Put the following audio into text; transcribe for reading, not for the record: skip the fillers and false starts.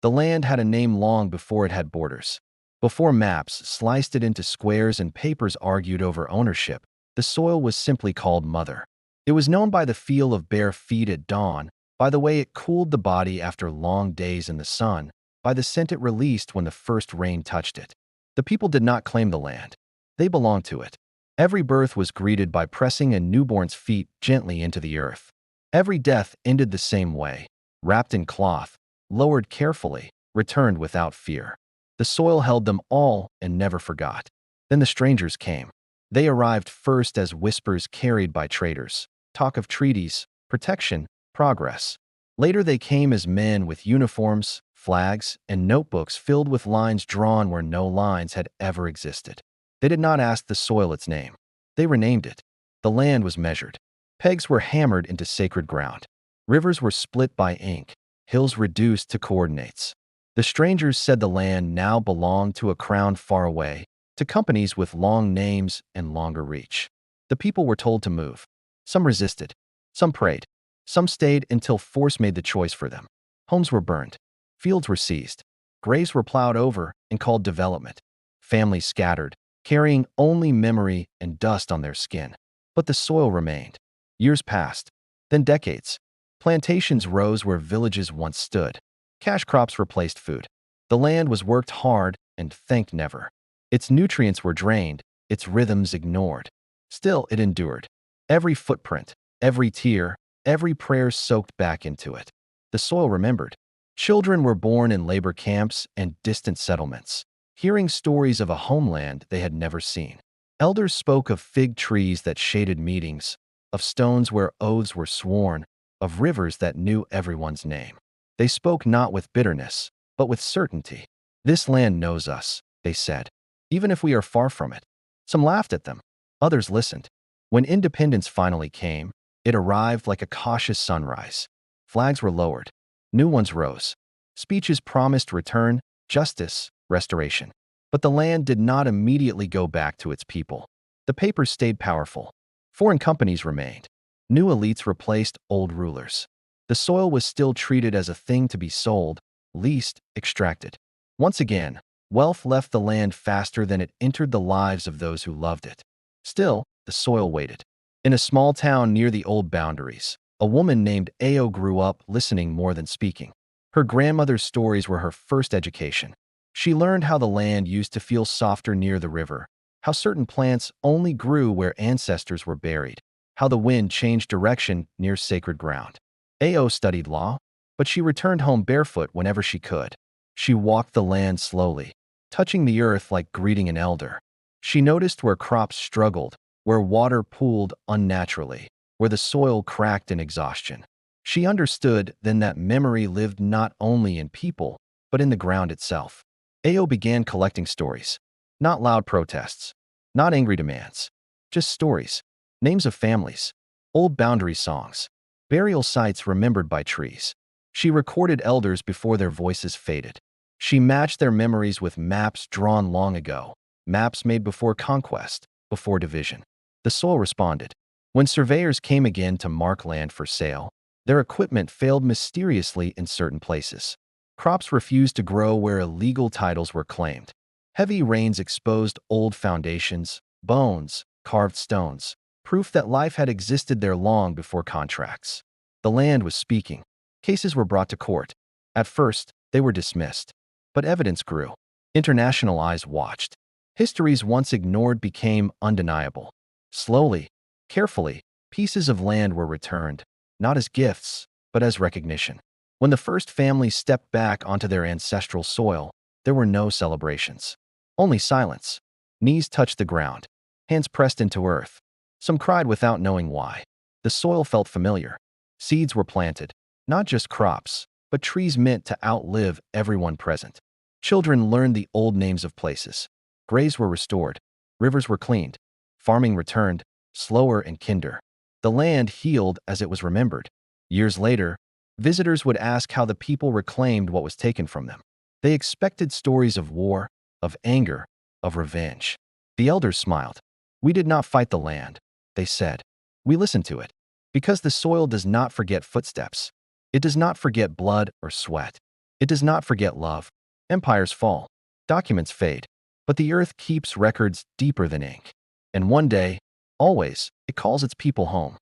The land had a name long before it had borders. Before maps sliced it into squares and papers argued over ownership, the soil was simply called Mother. It was known by the feel of bare feet at dawn, by the way it cooled the body after long days in the sun, by the scent it released when the first rain touched it. The people did not claim the land. They belonged to it. Every birth was greeted by pressing a newborn's feet gently into the earth. Every death ended the same way, wrapped in cloth, lowered carefully, returned without fear. The soil held them all and never forgot. Then the strangers came. They arrived first as whispers carried by traders, talk of treaties, protection, progress. Later they came as men with uniforms, flags, and notebooks filled with lines drawn where no lines had ever existed. They did not ask the soil its name. They renamed it. The land was measured. Pegs were hammered into sacred ground. Rivers were split by ink, hills reduced to coordinates. The strangers said the land now belonged to a crown far away, to companies with long names and longer reach. The people were told to move. Some resisted. Some prayed. Some stayed until force made the choice for them. Homes were burned. Fields were seized. Graves were plowed over and called development. Families scattered, carrying only memory and dust on their skin. But the soil remained. Years passed. Then decades. Plantations rose where villages once stood. Cash crops replaced food. The land was worked hard and thanked never. Its nutrients were drained, its rhythms ignored. Still, it endured. Every footprint, every tear, every prayer soaked back into it. The soil remembered. Children were born in labor camps and distant settlements, hearing stories of a homeland they had never seen. Elders spoke of fig trees that shaded meetings, of stones where oaths were sworn, of rivers that knew everyone's name. They spoke not with bitterness, but with certainty. This land knows us, they said, even if we are far from it. Some laughed at them. Others listened. When independence finally came, it arrived like a cautious sunrise. Flags were lowered. New ones rose. Speeches promised return, justice, restoration. But the land did not immediately go back to its people. The papers stayed powerful. Foreign companies remained. New elites replaced old rulers. The soil was still treated as a thing to be sold, leased, extracted. Once again, wealth left the land faster than it entered the lives of those who loved it. Still, the soil waited. In a small town near the old boundaries, a woman named Ao grew up listening more than speaking. Her grandmother's stories were her first education. She learned how the land used to feel softer near the river, how certain plants only grew where ancestors were buried, how the wind changed direction near sacred ground. Ao studied law, but she returned home barefoot whenever she could. She walked the land slowly, touching the earth like greeting an elder. She noticed where crops struggled, where water pooled unnaturally, where the soil cracked in exhaustion. She understood then that memory lived not only in people, but in the ground itself. Ao began collecting stories. Not loud protests, not angry demands, just stories, names of families, old boundary songs, burial sites remembered by trees. She recorded elders before their voices faded. She matched their memories with maps drawn long ago, maps made before conquest, before division. The soil responded. When surveyors came again to mark land for sale, their equipment failed mysteriously in certain places. Crops refused to grow where illegal titles were claimed. Heavy rains exposed old foundations, bones, carved stones, proof that life had existed there long before contracts. The land was speaking. Cases were brought to court. At first, they were dismissed. But evidence grew. International eyes watched. Histories once ignored became undeniable. Slowly, carefully, pieces of land were returned, not as gifts, but as recognition. When the first families stepped back onto their ancestral soil, there were no celebrations. Only silence. Knees touched the ground, hands pressed into earth. Some cried without knowing why. The soil felt familiar. Seeds were planted, not just crops, but trees meant to outlive everyone present. Children learned the old names of places. Graves were restored. Rivers were cleaned. Farming returned, slower and kinder. The land healed as it was remembered. Years later, visitors would ask how the people reclaimed what was taken from them. They expected stories of war, of anger, of revenge. The elders smiled. We did not fight the land, they said. We listened to it. Because the soil does not forget footsteps. It does not forget blood or sweat. It does not forget love. Empires fall. Documents fade. But the earth keeps records deeper than ink. And one day, always, it calls its people home.